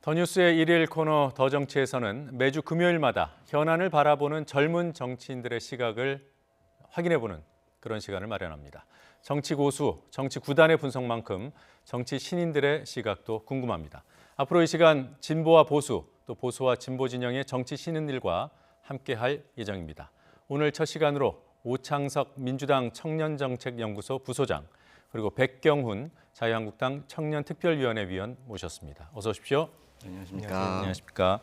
더 뉴스의 일일 코너 더 정치에서는 매주 금요일마다 현안을 바라보는 젊은 정치인들의 시각을 확인해보는 그런 시간을 마련합니다. 정치 고수, 정치 구단의 분석만큼 정치 신인들의 시각도 궁금합니다. 앞으로 이 시간 진보와 보수, 또 보수와 진보 진영의 정치 신인들과 함께할 예정입니다. 오늘 첫 시간으로 오창석 민주당 청년정책연구소 부소장, 그리고 백경훈 자유한국당 청년특별위원회 위원 모셨습니다. 어서 오십시오. 안녕하십니까. 안녕하십니까.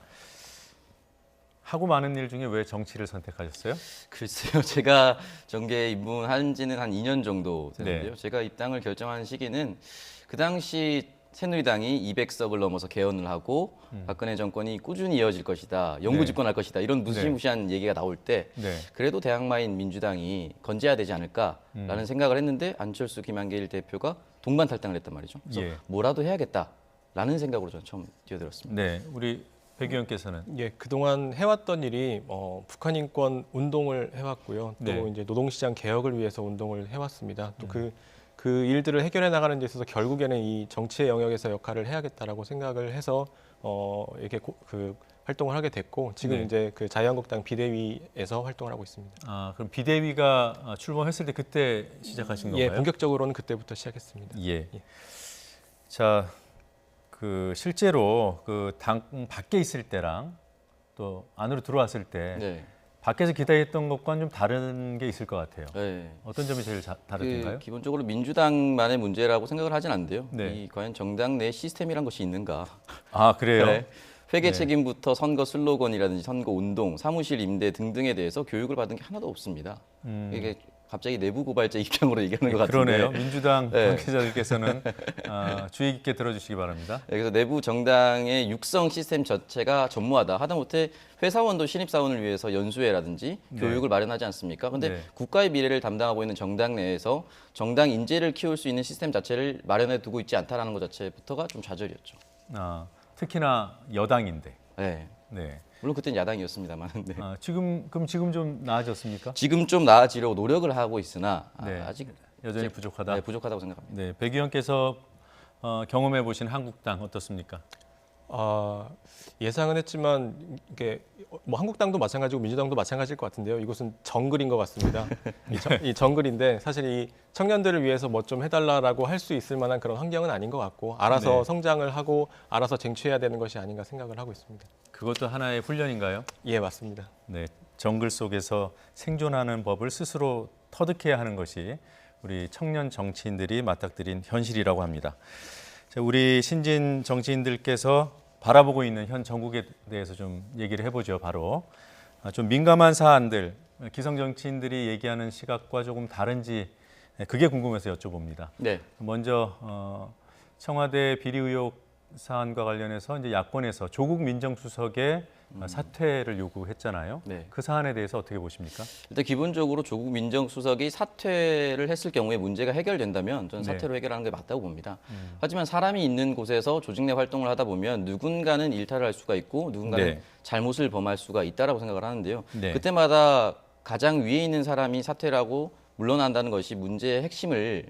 하고 많은 일 중에 왜 정치를 선택하셨어요? 글쎄요, 제가 정계에 입문한 지는 한 2년 정도 됐는데요. 네. 제가 입당을 결정한 시기는 그 당시 새누리당이 200석을 넘어서 개헌을 하고 박근혜 정권이 꾸준히 이어질 것이다, 영구 네. 집권할 것이다, 이런 무시무시한 얘기가 나올 때 네. 그래도 대항마인 민주당이 건재해야 되지 않을까라는 생각을 했는데 안철수, 김한길 대표가 동반 탈당을 했단 말이죠. 그래서 예. 뭐라도 해야겠다라는 생각으로 저는 처음 뛰어들었습니다. 네, 우리 백 의원께서는 예, 그동안 해왔던 일이 북한 인권 운동을 해왔고요. 또 네. 이제 노동시장 개혁을 위해서 운동을 해왔습니다. 또 그 일들을 해결해 나가는 데 있어서 결국에는 이 정치의 영역에서 역할을 해야겠다라고 생각을 해서 이렇게 그 활동을 하게 됐고 지금 네. 이제 그 자유한국당 비대위에서 활동을 하고 있습니다. 그럼 비대위가 출범했을 때 그때 시작하신 건가요? 예, 본격적으로는 그때부터 시작했습니다. 예. 자, 그 실제로 그 당 밖에 있을 때랑 또 안으로 들어왔을 때 네. 밖에서 기대했던 것과는 좀 다른 게 있을 것 같아요. 네. 어떤 점이 제일 다르던가요? 기본적으로 민주당만의 문제라고 생각을 하진 않는데요. 네. 이 과연 정당 내 시스템이란 것이 있는가? 그래요? 네. 회계 네. 책임부터 선거 슬로건이라든지 선거 운동, 사무실 임대 등등에 대해서 교육을 받은 게 하나도 없습니다. 이게 갑자기 내부 고발자 입장으로 얘기하는 것 같은데. 그러네요. 민주당 네. 관계자들께서는 주의 깊게 들어주시기 바랍니다. 네, 그래서 내부 정당의 육성 시스템 자체가 전무하다. 하다못해 회사원도 신입사원을 위해서 연수회라든지 네. 교육을 마련하지 않습니까? 근데 네. 국가의 미래를 담당하고 있는 정당 내에서 정당 인재를 키울 수 있는 시스템 자체를 마련해 두고 있지 않다라는 것 자체부터가 좀 좌절이었죠. 특히나 여당인데. 네. 네. 물론 그때는 야당이었습니다만. 네. 지금 좀 나아졌습니까? 지금 좀 나아지려고 노력을 하고 있으나 네. 아직 여전히 부족하다. 네, 부족하다고 생각합니다. 네, 백 의원께서 경험해 보신 한국당 어떻습니까? 예상은 했지만 이게 뭐 한국당도 마찬가지고 민주당도 마찬가지일 것 같은데요. 이곳은 정글인 것 같습니다. 이 정글인데 사실 이 청년들을 위해서 뭐 좀 해달라라고 할 수 있을 만한 그런 환경은 아닌 것 같고 알아서 네. 성장을 하고 알아서 쟁취해야 되는 것이 아닌가 생각을 하고 있습니다. 그것도 하나의 훈련인가요? 예, 맞습니다. 네, 정글 속에서 생존하는 법을 스스로 터득해야 하는 것이 우리 청년 정치인들이 맞닥뜨린 현실이라고 합니다. 자, 우리 신진 정치인들께서 바라보고 있는 현 정국에 대해서 좀 얘기를 해보죠. 바로 좀 민감한 사안들, 기성 정치인들이 얘기하는 시각과 조금 다른지 그게 궁금해서 여쭤봅니다. 네. 먼저 청와대 비리 의혹 사안과 관련해서 이제 야권에서 조국 민정수석의 사퇴를 요구했잖아요. 네. 그 사안에 대해서 어떻게 보십니까? 일단 기본적으로 조국 민정수석이 사퇴를 했을 경우에 문제가 해결된다면 저는 네. 사퇴로 해결하는 게 맞다고 봅니다. 하지만 사람이 있는 곳에서 조직 내 활동을 하다 보면 누군가는 일탈을 할 수가 있고 누군가는 네. 잘못을 범할 수가 있다라고 생각을 하는데요. 네. 그때마다 가장 위에 있는 사람이 사퇴를 하고 물러난다는 것이 문제의 핵심을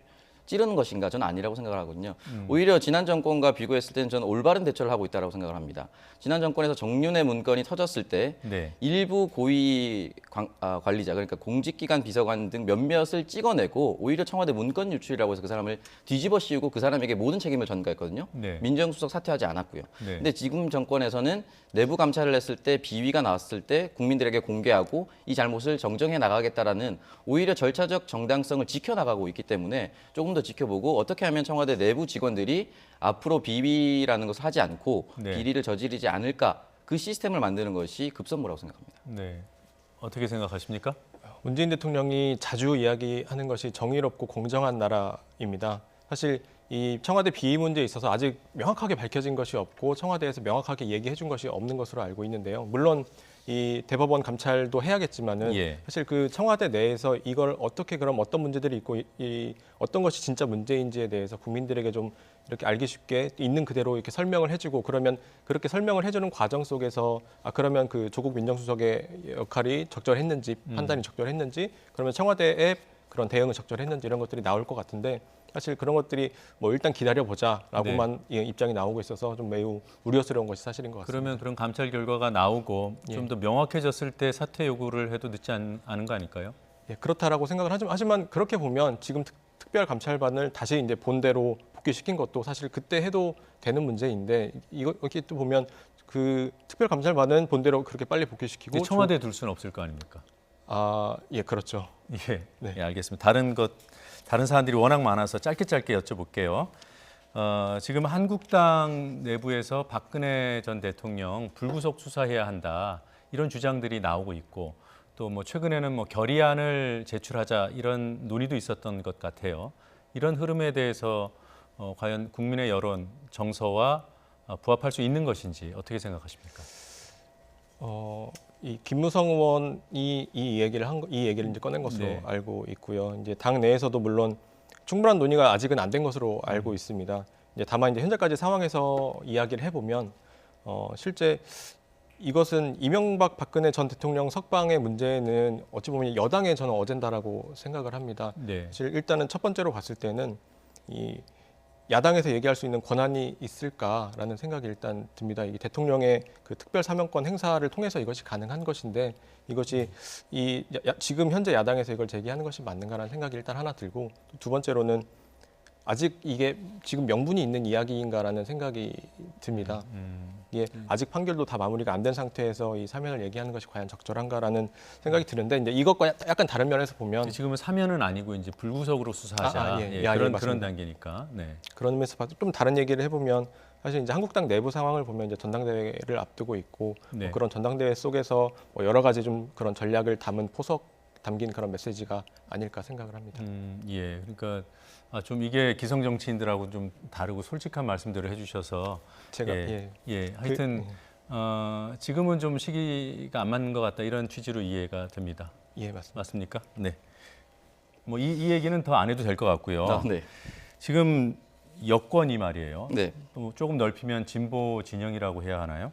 찌르는 것인가? 저는 아니라고 생각을 하거든요. 오히려 지난 정권과 비교했을 때는 저는 올바른 대처를 하고 있다고 생각을 합니다. 지난 정권에서 정윤회 문건이 터졌을 때 네. 일부 고위 관리자, 그러니까 공직기관 비서관 등 몇몇을 찍어내고 오히려 청와대 문건 유출이라고 해서 그 사람을 뒤집어 씌우고 그 사람에게 모든 책임을 전가했거든요. 네. 민정수석 사퇴하지 않았고요. 네. 근데 지금 정권에서는 내부 감찰을 했을 때 비위가 나왔을 때 국민들에게 공개하고 이 잘못을 정정해 나가겠다라는 오히려 절차적 정당성을 지켜나가고 있기 때문에 조금 더 지켜보고 어떻게 하면 청와대 내부 직원들이 앞으로 비위라는 것을 하지 않고 네. 비리를 저지르지 않을까, 그 시스템을 만드는 것이 급선무라고 생각합니다. 네. 어떻게 생각하십니까? 문재인 대통령이 자주 이야기하는 것이 정의롭고 공정한 나라입니다. 사실 이 청와대 비위 문제에 있어서 아직 명확하게 밝혀진 것이 없고 청와대에서 명확하게 얘기해 준 것이 없는 것으로 알고 있는데요. 물론 이 대법원 감찰도 해야겠지만은 예. 사실 그 청와대 내에서 이걸 어떻게 그럼 어떤 문제들이 있고 이 어떤 것이 진짜 문제인지에 대해서 국민들에게 좀 이렇게 알기 쉽게 있는 그대로 이렇게 설명을 해주고 그러면 그렇게 설명을 해주는 과정 속에서 그러면 그 조국 민정수석의 역할이 적절했는지 판단이 적절했는지 그러면 청와대의 그런 대응은 적절했는지 이런 것들이 나올 것 같은데 사실 그런 것들이 뭐 일단 기다려보자라고만 입장이 나오고 있어서 좀 매우 우려스러운 것이 사실인 것 같습니다. 그러면 그런 감찰 결과가 나오고 예. 좀 더 명확해졌을 때 사퇴 요구를 해도 늦지 않은 거 아닐까요? 예, 그렇다라고 생각을 하지만 그렇게 보면 지금 특별감찰반을 다시 이제 본대로 복귀시킨 것도 사실 그때 해도 되는 문제인데 이렇게 또 보면 그 특별감찰반은 본대로 그렇게 빨리 복귀시키고 청와대에 둘 수는 없을 거 아닙니까? 예, 그렇죠. 예, 네. 예, 알겠습니다. 다른 사안들이 워낙 많아서 짧게 여쭤볼게요. 지금 한국당 내부에서 박근혜 전 대통령 불구속 수사해야 한다 이런 주장들이 나오고 있고 또 뭐 최근에는 뭐 결의안을 제출하자 이런 논의도 있었던 것 같아요. 이런 흐름에 대해서 과연 국민의 여론, 정서와 부합할 수 있는 것인지 어떻게 생각하십니까? 이 김무성 의원이 이 얘기를 이제 꺼낸 것으로 네. 알고 있고요. 이제 당 내에서도 물론 충분한 논의가 아직은 안 된 것으로 알고 있습니다. 이제 다만 이제 현재까지 상황에서 이야기를 해보면 실제 이것은 이명박 박근혜 전 대통령 석방의 문제는 어찌 보면 여당의 저는 어젠다라고 생각을 합니다. 네. 사실 일단은 첫 번째로 봤을 때는 이 야당에서 얘기할 수 있는 권한이 있을까라는 생각이 일단 듭니다. 이게 대통령의 그 특별 사면권 행사를 통해서 이것이 가능한 것인데 이것이 지금 현재 야당에서 이걸 제기하는 것이 맞는가라는 생각이 일단 하나 들고 두 번째로는 아직 이게 지금 명분이 있는 이야기인가라는 생각이 듭니다. 이게 아직 판결도 다 마무리가 안 된 상태에서 이 사면을 얘기하는 것이 과연 적절한가라는 생각이 드는데 이제 이것과 약간 다른 면에서 보면 지금은 사면은 아니고 이제 불구속으로 수사하자 그런 맞습니다. 단계니까. 네. 그런 면에서 봐도 좀 다른 얘기를 해보면 사실 이제 한국당 내부 상황을 보면 이제 전당대회를 앞두고 있고 네. 그런 전당대회 속에서 뭐 여러 가지 좀 그런 전략을 담긴 그런 메시지가 아닐까 생각을 합니다. 예. 그러니까 좀 이게 기성 정치인들하고 좀 다르고 솔직한 말씀들을 해주셔서 제가 하여튼 지금은 좀 시기가 안 맞는 것 같다 이런 취지로 이해가 됩니다. 예, 맞습니다. 맞습니까? 네. 뭐 이 얘기는 더 안 해도 될 것 같고요. 네. 지금 여권이 말이에요. 네. 또 조금 넓히면 진보 진영이라고 해야 하나요?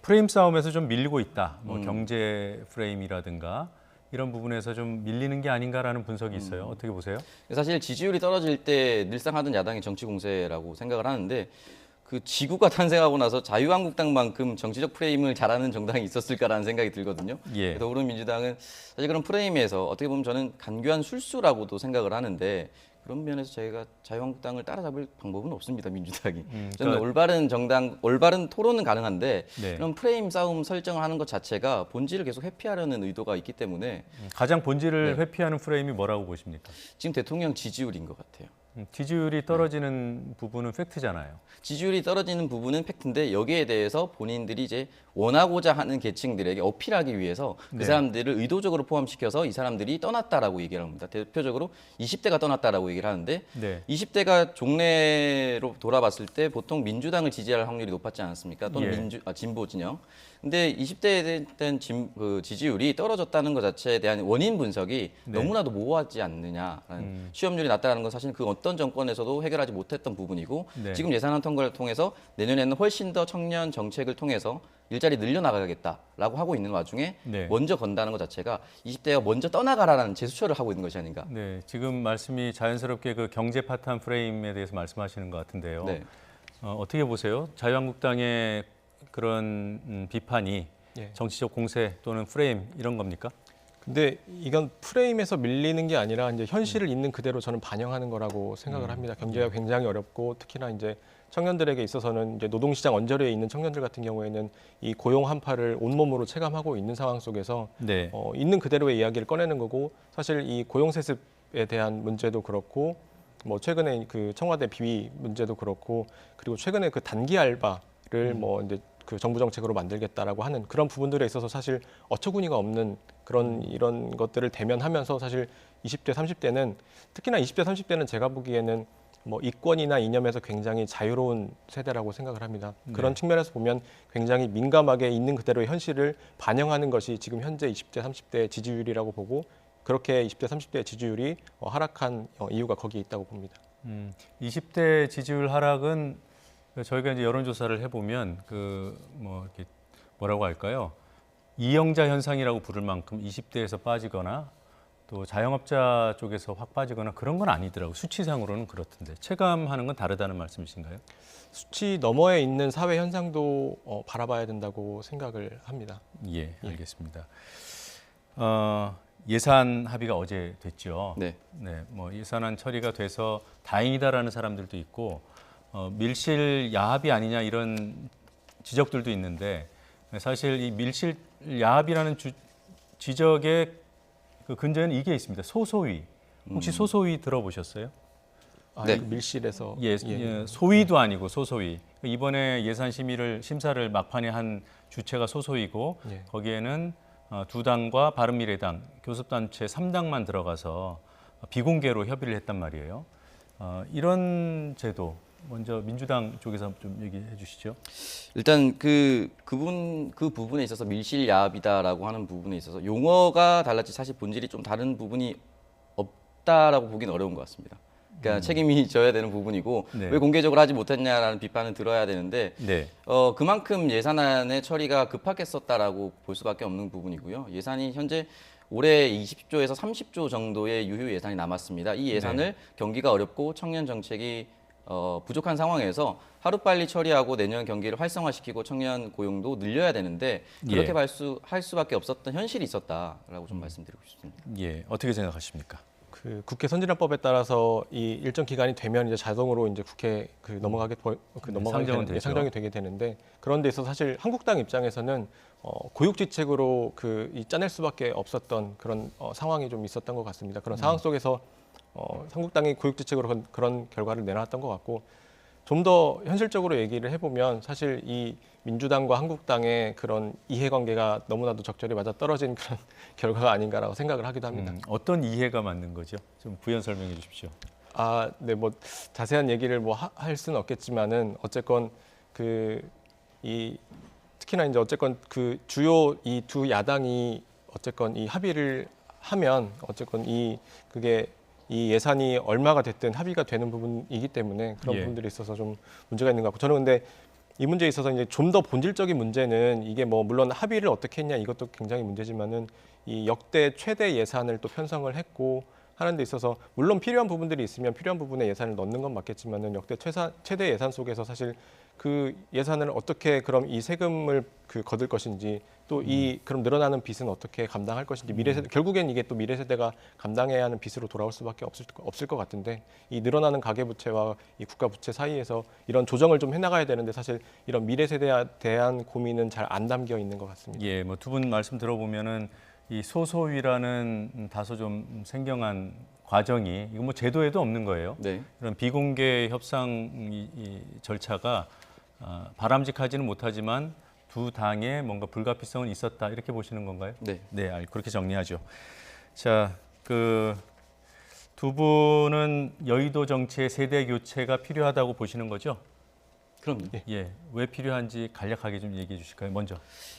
프레임 싸움에서 좀 밀리고 있다. 뭐 경제 프레임이라든가 이런 부분에서 좀 밀리는 게 아닌가라는 분석이 있어요. 어떻게 보세요? 사실 지지율이 떨어질 때 늘상 하던 야당이 정치 공세라고 생각을 하는데 그 지구가 탄생하고 나서 자유한국당만큼 정치적 프레임을 잘하는 정당이 있었을까라는 생각이 들거든요. 예. 더불어민주당은 사실 그런 프레임에서 어떻게 보면 저는 간교한 술수라고도 생각을 하는데 그런 면에서 저희가 자유한국당을 따라잡을 방법은 없습니다. 민주당이. 저는 그러니까- 올바른 정당, 올바른 토론은 가능한데 네. 그런 프레임 싸움 설정을 하는 것 자체가 본질을 계속 회피하려는 의도가 있기 때문에 가장 본질을 네. 회피하는 프레임이 뭐라고 보십니까? 지금 대통령 지지율인 것 같아요. 지지율이 떨어지는 부분은 팩트잖아요. 지지율이 떨어지는 부분은 팩트인데 여기에 대해서 본인들이 이제 원하고자 하는 계층들에게 어필하기 위해서 그 네. 사람들을 의도적으로 포함시켜서 이 사람들이 떠났다라고 얘기를 합니다. 대표적으로 20대가 떠났다라고 얘기를 하는데 네. 20대가 종래로 돌아봤을 때 보통 민주당을 지지할 확률이 높았지 않았습니까? 또는 예. 진보 진영. 근데 20대에 대한 지지율이 떨어졌다는 것 자체에 대한 원인 분석이 네. 너무나도 모호하지 않느냐라는 취업률이 낮다는 건 사실 그 어떤 정권에서도 해결하지 못했던 부분이고 네. 지금 예산안 통과를 통해서 내년에는 훨씬 더 청년 정책을 통해서 일자리 늘려나가겠다라고 하고 있는 와중에 네. 먼저 건다는 것 자체가 20대가 먼저 떠나가라는 제스처를 하고 있는 것이 아닌가. 네, 지금 말씀이 자연스럽게 그 경제 파탄 프레임에 대해서 말씀하시는 것 같은데요. 네. 어떻게 보세요? 자유한국당의 그런 비판이 예. 정치적 공세 또는 프레임 이런 겁니까? 근데 이건 프레임에서 밀리는 게 아니라 이제 현실을 있는 그대로 저는 반영하는 거라고 생각을 합니다. 경제가 굉장히 어렵고 특히나 이제 청년들에게 있어서는 이제 노동시장 언저리에 있는 청년들 같은 경우에는 이 고용 한파를 온몸으로 체감하고 있는 상황 속에서 네. 있는 그대로의 이야기를 꺼내는 거고 사실 이 고용세습에 대한 문제도 그렇고 뭐 최근에 그 청와대 비위 문제도 그렇고 그리고 최근에 그 단기 알바를 뭐 이제 그 정부 정책으로 만들겠다라고 하는 그런 부분들에 있어서 사실 어처구니가 없는 그런 이런 것들을 대면하면서 사실 20대, 30대는 특히나 20대, 30대는 제가 보기에는 뭐 이권이나 이념에서 굉장히 자유로운 세대라고 생각을 합니다. 그런 측면에서 보면 굉장히 민감하게 있는 그대로의 현실을 반영하는 것이 지금 현재 20대, 30대 지지율이라고 보고 그렇게 20대, 30대 지지율이 하락한 이유가 거기에 있다고 봅니다. 20대 지지율 하락은 저희가 이제 여론조사를 해보면 그 뭐 이렇게 뭐라고 할까요? 이영자 현상이라고 부를 만큼 20대에서 빠지거나 또 자영업자 쪽에서 확 빠지거나 그런 건 아니더라고요. 수치상으로는 그렇던데 체감하는 건 다르다는 말씀이신가요? 수치 너머에 있는 사회 현상도 바라봐야 된다고 생각을 합니다. 예, 알겠습니다. 예산 합의가 어제 됐죠. 네. 네, 뭐 예산안 처리가 돼서 다행이다라는 사람들도 있고 밀실 야합이 아니냐 이런 지적들도 있는데 사실 이 밀실 야합이라는 지적의 그 근저에는 이게 있습니다. 소소위. 혹시 소소위 들어보셨어요? 네. 밀실에서 예, 소위도 아니고 소소위. 이번에 예산 심사를 막판에 한 주체가 소소위고 예. 거기에는 두 당과 바른미래당, 교섭단체 3당만 들어가서 비공개로 협의를 했단 말이에요. 이런 제도 먼저 민주당 쪽에서 좀 얘기해 주시죠. 일단 그 부분에 있어서 밀실 야합이다라고 하는 부분에 있어서 용어가 달랐지 사실 본질이 좀 다른 부분이 없다라고 보기는 어려운 것 같습니다. 그러니까 책임이 져야 되는 부분이고 네. 왜 공개적으로 하지 못했냐라는 비판은 들어야 되는데 네. 그만큼 예산안의 처리가 급하겠었다라고 볼 수밖에 없는 부분이고요. 예산이 현재 올해 20조에서 30조 정도의 유효 예산이 남았습니다. 이 예산을 경기가 어렵고 청년 정책이 부족한 상황에서 하루빨리 처리하고 내년 경기를 활성화시키고 청년 고용도 늘려야 되는데 그렇게 할 수밖에 없었던 현실이 있었다라고 좀 말씀드리고 싶습니다. 예, 어떻게 생각하십니까? 그 국회 선진화법에 따라서 이 일정 기간이 되면 이제 자동으로 이제 국회 상정은 되죠. 상정이 되게 되는데 그런데 있어서 사실 한국당 입장에서는 고육지책으로 이 짜낼 수밖에 없었던 그런 상황이 좀 있었던 것 같습니다. 그런 상황 속에서 한국당이 고육지책으로 그런 결과를 내놨던 것 같고 좀 더 현실적으로 얘기를 해보면 사실 이 민주당과 한국당의 그런 이해관계가 너무나도 적절히 맞아 떨어진 그런 결과가 아닌가라고 생각을 하기도 합니다. 어떤 이해가 맞는 거죠? 좀 부연 설명해 주십시오. 네, 뭐 자세한 얘기를 뭐 할 수는 없겠지만은 어쨌건 특히나 이제 어쨌건 그 주요 이 두 야당이 어쨌건 이 합의를 하면 어쨌건 그게 이 예산이 얼마가 됐든 합의가 되는 부분이기 때문에 그런 부분들이 있어서 좀 문제가 있는 것 같고 저는 근데 이 문제에 있어서 이제 좀 더 본질적인 문제는 이게 뭐 물론 합의를 어떻게 했냐 이것도 굉장히 문제지만은 이 역대 최대 예산을 또 편성을 했고 하는 데 있어서 물론 필요한 부분들이 있으면 필요한 부분에 예산을 넣는 건 맞겠지만은 역대 최대 예산 속에서 사실 그 예산을 어떻게 그럼 이 세금을 거둘 것인지 또 그럼 늘어나는 빚은 어떻게 감당할 것인지 결국엔 이게 또 미래 세대가 감당해야 하는 빚으로 돌아올 수밖에 없을 것 같은데 이 늘어나는 가계 부채와 이 국가 부채 사이에서 이런 조정을 좀 해나가야 되는데 사실 이런 미래 세대에 대한 고민은 잘 안 담겨 있는 것 같습니다. 예, 뭐 두 분 말씀 들어보면은 이 소소위라는 다소 좀 생경한 과정이 이거 뭐 제도에도 없는 거예요. 네. 이런 비공개 협상 이 절차가 바람직하지는 못하지만 두 당의 뭔가 불가피성은 있었다 이렇게 보시는 건가요? 네. 네, 그렇게 정리하죠. 자, 두 분은 여의도 정치의 세대 교체가 필요하다고 보시는 거죠? 그럼요. 예, 왜 필요한지 간략하게 좀 얘기해 주실까요? 먼저.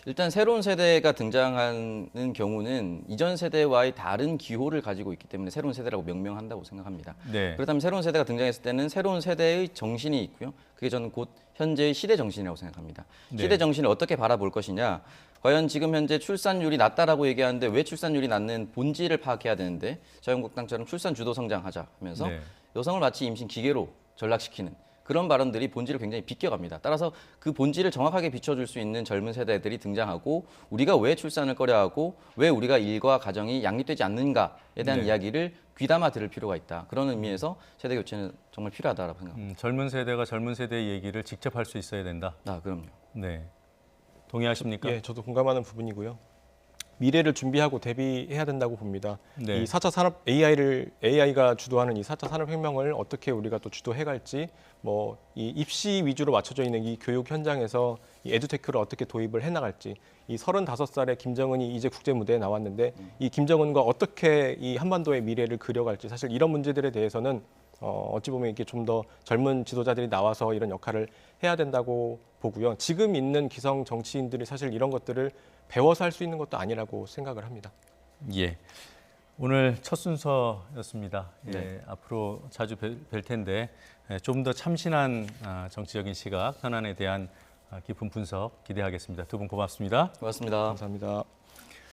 일단 새로운 세대가 등장하는 경우는 이전 세대와의 다른 기호를 가지고 있기 때문에 새로운 세대라고 명명한다고 생각합니다. 네. 그렇다면 새로운 세대가 등장했을 때는 새로운 세대의 정신이 있고요. 그게 저는 곧 현재의 시대 정신이라고 생각합니다. 네. 시대 정신을 어떻게 바라볼 것이냐. 과연 지금 현재 출산율이 낮다라고 얘기하는데 왜 출산율이 낮는 본질을 파악해야 되는데 자유한국당처럼 출산 주도 성장하자 하면서 네. 여성을 마치 임신 기계로 전락시키는 그런 발언들이 본질을 굉장히 비껴갑니다. 따라서 그 본질을 정확하게 비춰줄 수 있는 젊은 세대들이 등장하고 우리가 왜 출산을 꺼려하고 왜 우리가 일과 가정이 양립되지 않는가에 대한 이야기를 귀담아 들을 필요가 있다. 그런 의미에서 세대 교체는 정말 필요하다고 생각합니다. 젊은 세대가 젊은 세대의 얘기를 직접 할 수 있어야 된다. 그럼요. 네. 동의하십니까? 예, 저도 공감하는 부분이고요. 미래를 준비하고 대비해야 된다고 봅니다. 네. 이 4차 산업 AI가 주도하는 이 4차 산업혁명을 어떻게 우리가 또 주도해 갈지 이 입시 위주로 맞춰져 있는 이 교육 현장에서 이 에듀테크를 어떻게 도입을 해 나갈지 이 35살의 김정은이 이제 국제 무대에 나왔는데 이 김정은과 어떻게 이 한반도의 미래를 그려갈지 사실 이런 문제들에 대해서는 어찌 보면 이게 좀 더 젊은 지도자들이 나와서 이런 역할을 해야 된다고 보고요. 지금 있는 기성 정치인들이 사실 이런 것들을 배워서 할 수 있는 것도 아니라고 생각을 합니다. 예. 오늘 첫 순서였습니다. 예, 네. 앞으로 자주 뵐 텐데 좀 더 참신한 정치적인 시각, 현안에 대한 깊은 분석 기대하겠습니다. 두 분 고맙습니다. 고맙습니다. 감사합니다.